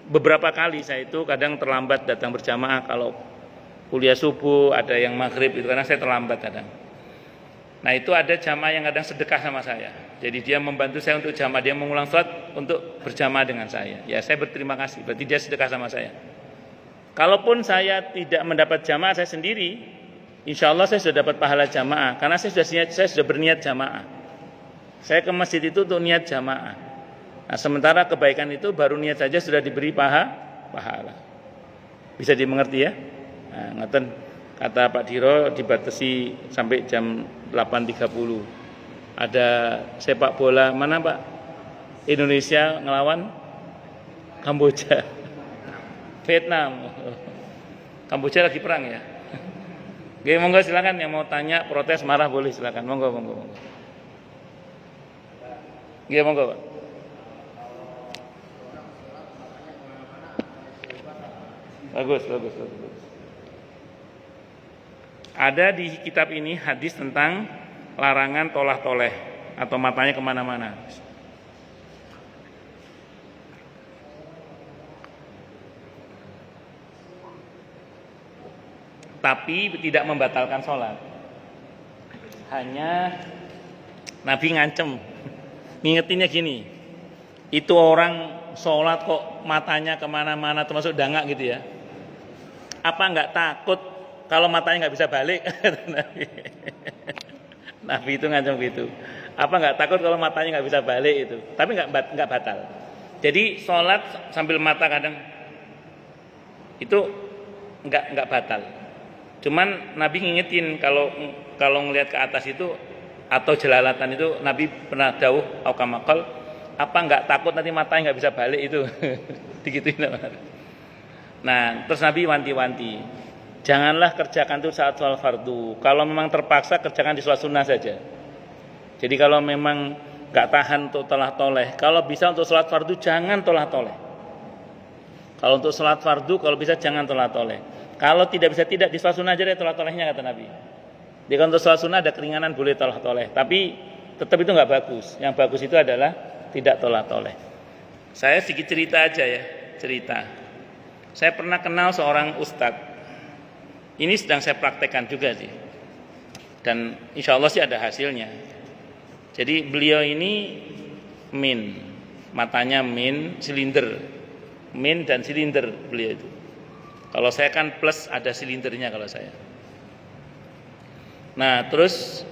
beberapa kali saya itu kadang terlambat datang berjamaah kalau kuliah subuh, ada yang maghrib itu karena saya terlambat kadang. Nah itu ada jamaah yang kadang sedekah sama saya. Jadi dia membantu saya untuk jamaah, dia mengulang sholat untuk berjamaah dengan saya. Ya, saya berterima kasih. Berarti dia sedekah sama saya. Kalaupun saya tidak mendapat jamaah saya sendiri, insya Allah saya sudah dapat pahala jamaah. Karena saya sudah berniat jamaah. Saya ke masjid itu untuk niat jamaah. Nah, sementara kebaikan itu baru niat saja sudah diberi pahala. Bisa dimengerti ya? Nah, ngeten kata Pak Diro dibatasi sampai jam 8.30. Ada sepak bola mana Pak? Indonesia ngelawan Kamboja. Vietnam. Kamboja lagi perang ya. Oke, monggo silakan yang mau tanya, protes, marah boleh silakan. Monggo. Oke, monggo Pak. Bagus. Ada di kitab ini hadis tentang larangan tolah-toleh atau matanya kemana-mana. Tapi tidak membatalkan sholat. Hanya Nabi ngancem, ngingetinnya gini, itu orang sholat kok matanya kemana-mana termasuk dangak gitu ya. Apa nggak takut kalau matanya nggak bisa balik? Nabi itu ngancam gitu. Apa nggak takut kalau matanya nggak bisa balik itu? Tapi nggak batal. Jadi sholat sambil mata kadang itu nggak batal. Cuman Nabi ngingetin kalau ngelihat ke atas itu atau jelalatan itu Nabi pernah dawuh aukamakal, apa nggak takut nanti matanya nggak bisa balik itu? Digituin. Nah, terus Nabi wanti-wanti, janganlah kerjakan itu saat sholat fardu. Kalau memang terpaksa kerjakan di sholat sunnah saja. Jadi kalau memang nggak tahan untuk tolah-toleh, kalau bisa untuk sholat fardu jangan tolah-toleh. Kalau untuk sholat fardu kalau bisa jangan tolah-toleh. Kalau tidak bisa di sholat sunnah aja deh tolah-tolehnya kata Nabi. Jadi kalau untuk sholat sunnah ada keringanan boleh tolah-toleh, tapi tetap itu nggak bagus. Yang bagus itu adalah tidak tolah-toleh. Saya sedikit cerita aja ya, cerita. Saya pernah kenal seorang ustadz. Ini sedang saya praktekkan juga sih. Dan insya Allah sih ada hasilnya. Jadi beliau ini matanya silinder. Min dan silinder beliau itu. Kalau saya kan plus ada silindernya kalau saya. Nah terus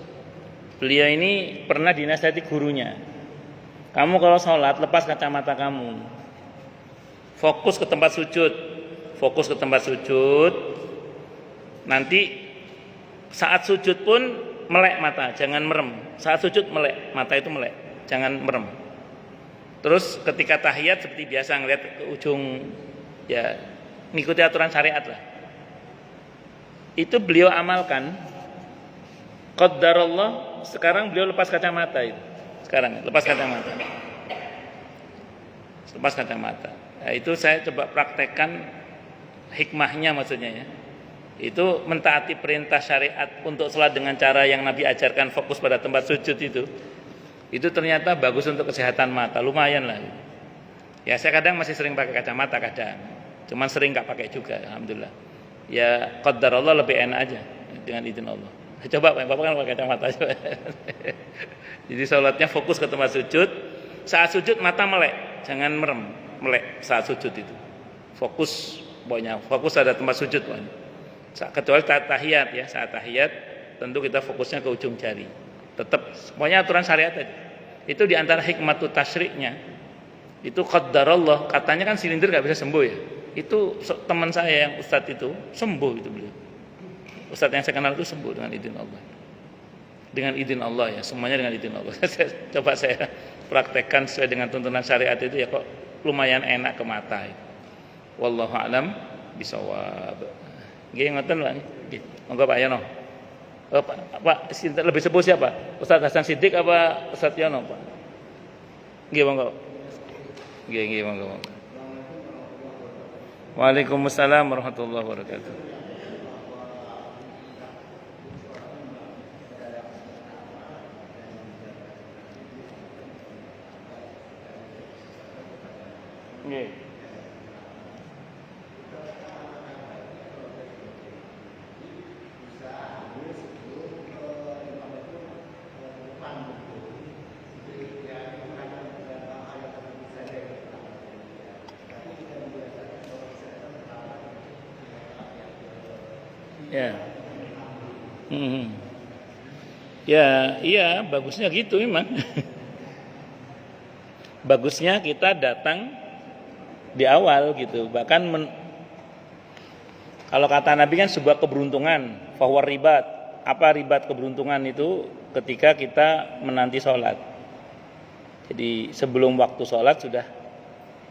beliau ini pernah dinasihati gurunya. Kamu kalau sholat lepas kacamata kamu. Fokus ke tempat sujud. Nanti saat sujud pun melek mata, jangan merem. Saat sujud melek, mata itu melek, jangan merem. Terus ketika tahiyat seperti biasa ngelihat ke ujung, ya ngikuti aturan syariat lah. Itu beliau amalkan. Qaddarallah, sekarang beliau lepas kacamata itu. Sekarang lepas kacamata. Nah, itu saya coba praktekkan hikmahnya maksudnya ya. Itu mentaati perintah syariat untuk sholat dengan cara yang Nabi ajarkan, fokus pada tempat sujud itu. Itu ternyata bagus untuk kesehatan mata, lumayan lah. Ya saya kadang masih sering pakai kacamata kadang. Cuman sering nggak pakai juga, alhamdulillah. Ya qadarullah lebih enak aja dengan izin Allah. Coba Bapak kan pakai kacamata aja. Jadi sholatnya fokus ke tempat sujud. Saat sujud mata melek, jangan merem, melek saat sujud itu. Fokus ada tempat sujud pokoknya. Kecuali saat tahiyat ya, saat tahiyat tentu kita fokusnya ke ujung jari. Tetap pokoknya aturan syariat tadi. Itu di antara hikmatu tasyriknya. Itu qaddarallah, katanya kan silinder enggak bisa sembuh ya. Itu teman saya yang ustadz itu sembuh itu beliau. Ustadz yang saya kenal itu sembuh dengan izin Allah. Dengan izin Allah ya, semuanya dengan izin Allah. Coba saya praktekkan sesuai dengan tuntunan syariat itu ya kok lumayan enak ke mata. Wallahu a'lam bishawab. Nggih ngoten Pak. Nggih. Monggo Pak Yono. Pak lebih sepuh siapa? Ustaz Hasan Siddiq apa Ustaz Yono, Pak? Nggih monggo. Nggih monggo. Waalaikumsalam warahmatullahi wabarakatuh. Nggih. Ya. Hmm. Ya, iya, bagusnya gitu memang. Bagusnya kita datang di awal gitu. Bahkan kalau kata Nabi kan sebuah keberuntungan, fahuwa ribat. Apa ribat keberuntungan itu? Ketika kita menanti sholat. Jadi sebelum waktu sholat sudah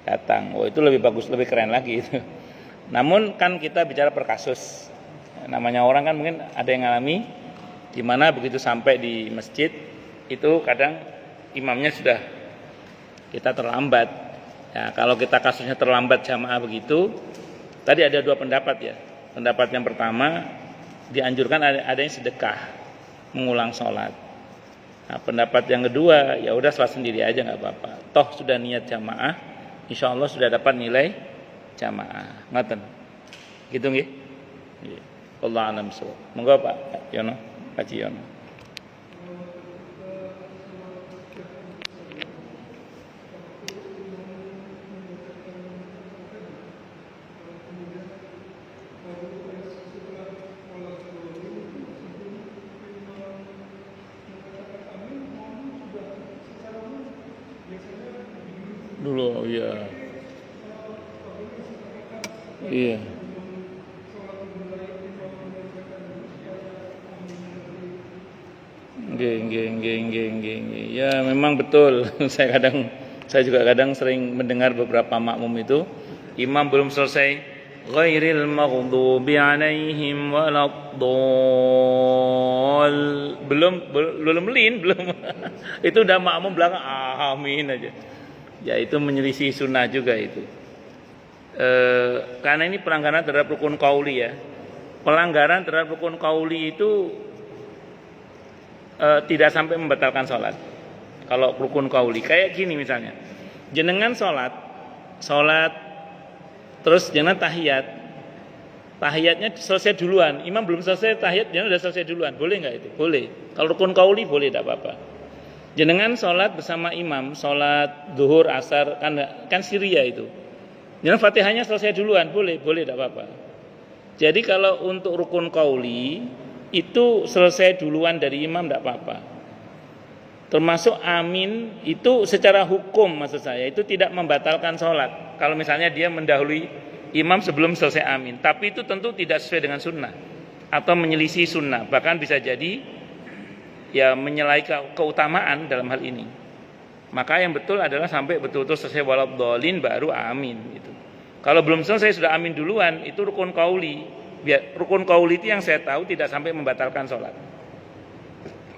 datang. Oh, itu lebih bagus, lebih keren lagi itu. Namun kan kita bicara per kasus. Namanya orang kan mungkin ada yang ngalami di mana begitu sampai di masjid itu kadang imamnya sudah kita terlambat. Ya, kalau kita kasusnya terlambat jamaah begitu, tadi ada dua pendapat ya. Pendapat yang pertama dianjurkan ada yang sedekah mengulang sholat. Nah, pendapat yang kedua ya udah sholat sendiri aja nggak apa-apa. Toh sudah niat jamaah, insya Allah sudah dapat nilai jamaah. Ngoten. Gitu nggih? Allah alam suwab. Monggo Pak Yono, Pak Yono. Dulu ya. Iya. Ya memang betul. Saya juga kadang sering mendengar beberapa makmum itu imam belum selesai ghairil maghdubi alaihim waladdall belum itu udah makmum belakang amin aja. Ya itu menyelisih sunnah juga itu. Karena ini pelanggaran terhadap rukun qauli ya. Pelanggaran terhadap rukun qauli itu tidak sampai membatalkan sholat. Kalau rukun qauli kayak gini misalnya, jenengan sholat terus jenengan tahiyatnya selesai duluan, imam belum selesai tahiyat, jenengan sudah selesai duluan, boleh nggak itu? Boleh. Kalau rukun qauli boleh, tidak apa-apa. Jenengan sholat bersama imam, sholat zuhur, asar, kan Syria itu. Jenengan fatihahnya selesai duluan, boleh, tidak apa-apa. Jadi kalau untuk rukun qauli itu selesai duluan dari imam tidak apa-apa. Termasuk amin itu secara hukum maksud saya itu tidak membatalkan sholat. Kalau misalnya dia mendahului imam sebelum selesai amin, tapi itu tentu tidak sesuai dengan sunnah atau menyelisih sunnah. Bahkan bisa jadi ya menyalahi keutamaan dalam hal ini. Maka yang betul adalah sampai betul-betul selesai waladhdallin baru amin gitu. Kalau belum selesai sudah amin duluan itu rukun qauli. Rukun qauli itu yang saya tahu tidak sampai membatalkan sholat.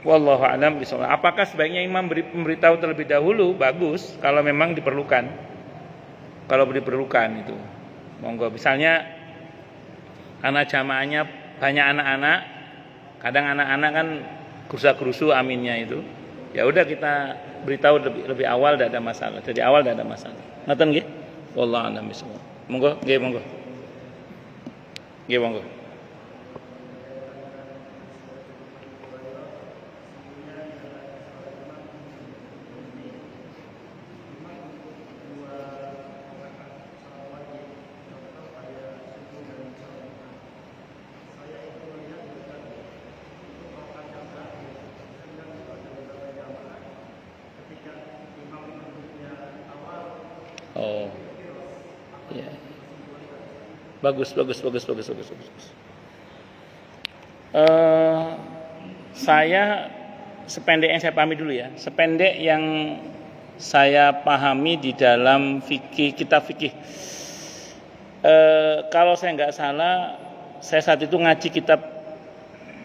Wallahu a'lam bishawab. Apakah sebaiknya imam memberitahu terlebih dahulu? Bagus kalau memang diperlukan. Kalau diperlukan itu. Monggo. Misalnya karena jamaahnya banyak anak-anak, kadang anak-anak kan gerusa-gerusu aminnya itu. Ya udah kita beritahu lebih awal, tidak ada masalah. Dari awal tidak ada masalah. Ngoten nggih? Wallahu a'lam bishawab. Monggo, nggih monggo. Nggih monggo. Oh. Ya. Bagus. Saya sependek yang saya pahami dulu ya. Sependek yang saya pahami di dalam kitab fikih. Kalau saya nggak salah, saya saat itu ngaji kitab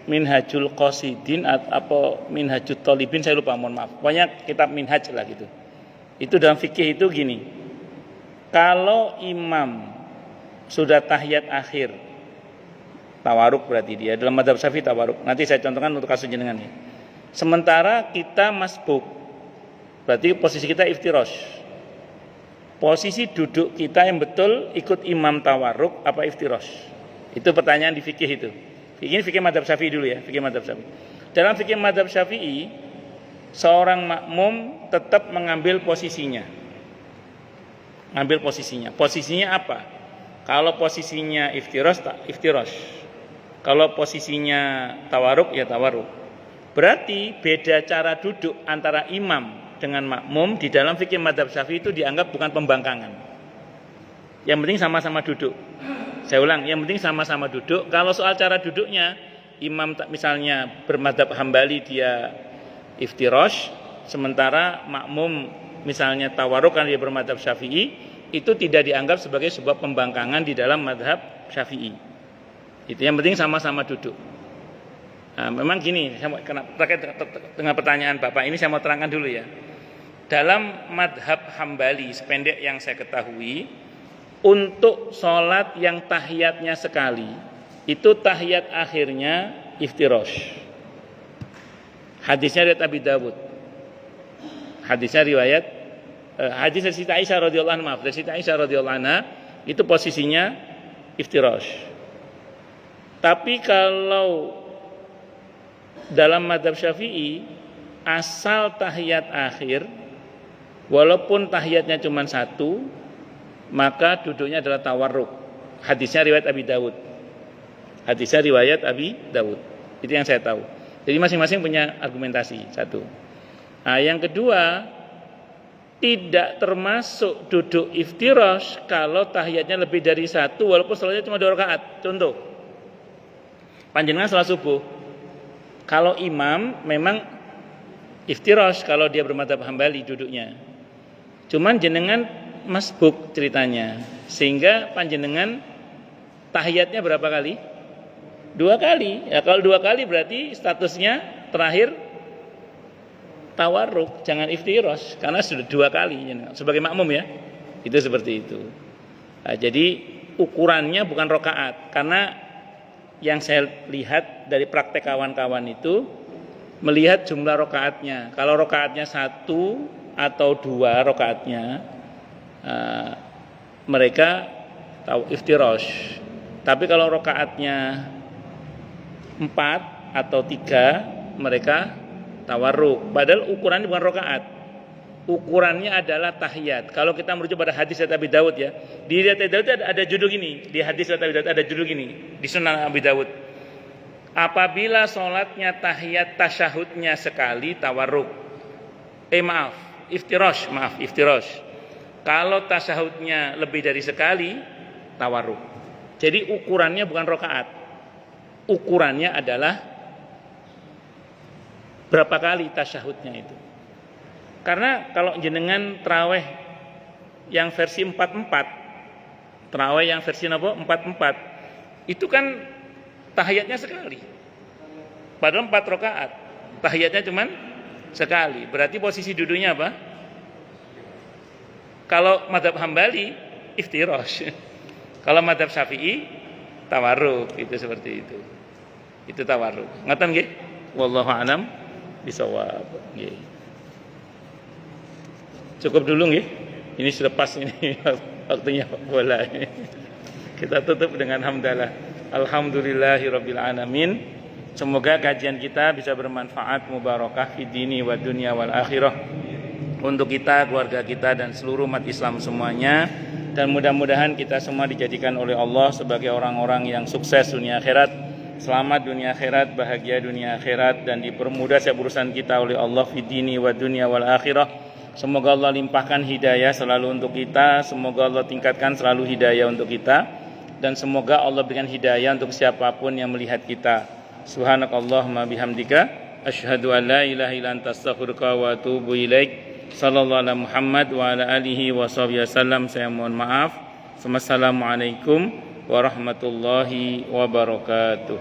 Minhajul Qasidin atau Minhajul Thalibin, saya lupa, mohon maaf. Pokoknya kitab Minhaj lah gitu. Itu dalam fikih itu gini. Kalau imam sudah tahiyat akhir, tawaruk berarti dia dalam mazhab Syafi'i tawaruk. Nanti saya contohkan untuk kasus jenengan ya. Sementara kita masbuk, berarti posisi kita iftirash. Posisi duduk kita yang betul ikut imam tawaruk apa iftirash? Itu pertanyaan di fikih itu. Ini fikih mazhab Syafi'i dulu ya, fikih mazhab Syafi'i. Dalam fikih mazhab Syafi'i, seorang makmum tetap mengambil posisinya. Posisinya apa? Kalau posisinya iftirash. Kalau posisinya tawaruk ya tawaruk. Berarti beda cara duduk antara imam dengan makmum di dalam fikih mazhab Syafi'i itu dianggap bukan pembangkangan. Yang penting sama-sama duduk. Saya ulang, yang penting sama-sama duduk. Kalau soal cara duduknya, imam misalnya bermadzhab Hambali dia iftirash, sementara makmum misalnya tawaruk kan dia bermadzhab Syafi'i, itu tidak dianggap sebagai sebuah pembangkangan di dalam mazhab Syafi'i. Itu yang penting sama-sama duduk. Nah, memang gini, terkait dengan pertanyaan Bapak ini saya mau terangkan dulu ya. Dalam mazhab Hambali sependek yang saya ketahui, untuk sholat yang tahiyatnya sekali, itu tahiyat akhirnya iftirash. Hadisnya riwayat Abi Dawud. Hadisnya riwayat hadis dari Siti Aisyah radhiyallahu anha, dari Siti Aisyah radhiyallahu anha itu posisinya iftirash. Tapi kalau dalam mazhab Syafi'i asal tahiyat akhir walaupun tahiyatnya cuma satu maka duduknya adalah tawarruk. Hadisnya riwayat Abi Dawud. Hadisnya riwayat Abi Dawud. Itu yang saya tahu. Jadi masing-masing punya argumentasi satu. Nah, yang kedua tidak termasuk duduk iftirash kalau tahiyatnya lebih dari satu walaupun salatnya cuma 2 rakaat. Contoh, panjenengan salat subuh. Kalau imam memang iftirash kalau dia bermadzhab Hambali duduknya. Cuman jenengan masbuk ceritanya. Sehingga panjenengan tahiyatnya berapa kali? 2 kali. Ya kalau 2 kali berarti statusnya terakhir tawarruk, jangan iftirash karena sudah 2 kali sebagai makmum ya. Itu seperti itu. Nah, jadi ukurannya bukan rakaat karena yang saya lihat dari praktek kawan-kawan itu melihat jumlah rakaatnya. Kalau rakaatnya 1 atau 2 rakaatnya mereka tahu iftirash. Tapi kalau rakaatnya 4 atau 3 mereka tawarruk. Padahal ukurannya bukan rakaat. Ukurannya adalah tahiyat. Kalau kita merujuk pada hadis Abi Dawud ya, di hadis Abi Dawud ada judul gini, di hadis Abi Dawud ada judul gini, di Sunan Abi Dawud. Apabila sholatnya tahiyat tasyahudnya sekali tawarruk. Iftirash. Kalau tasyahudnya lebih dari sekali tawarruk. Jadi ukurannya bukan rakaat. Ukurannya adalah berapa kali tasyahudnya itu. Karena kalau jenengan tarawih yang versi 44, tarawih yang versi 44, itu kan tahiyatnya sekali. Padahal 4 rakaat, tahiyatnya cuman sekali. Berarti posisi duduknya apa? Kalau mazhab Hambali iftirash. Kalau mazhab Syafi'i tawarruk, itu seperti itu. Itu tawarruk. Ngoten nggih? Wallahu a'lam bishawab. Nggih. Cukup dulu nggih. Ini sudah pas ini waktunya bola. Kita tutup dengan hamdalah. Alhamdulillahirabbil alamin. Semoga kajian kita bisa bermanfaat, mubarakah fid dini wa dunya wal akhirah untuk kita, keluarga kita dan seluruh umat Islam semuanya, dan mudah-mudahan kita semua dijadikan oleh Allah sebagai orang-orang yang sukses dunia akhirat, selamat dunia akhirat, bahagia dunia akhirat, dan dipermudah setiap urusan kita oleh Allah fid dini wa dunya wal akhirah. Semoga Allah limpahkan hidayah selalu untuk kita, semoga Allah tingkatkan selalu hidayah untuk kita, dan semoga Allah berikan hidayah untuk siapapun yang melihat kita. Subhanakallahumma bihamdika asyhadu an la ilaha illa anta astaghfiruka wa atubu ilaik. Sallallahu alaihi Muhammad wa ala alihi wa sahbihi wasallam. Saya mohon maaf. Wassalamualaikum warahmatullahi wabarakatuh.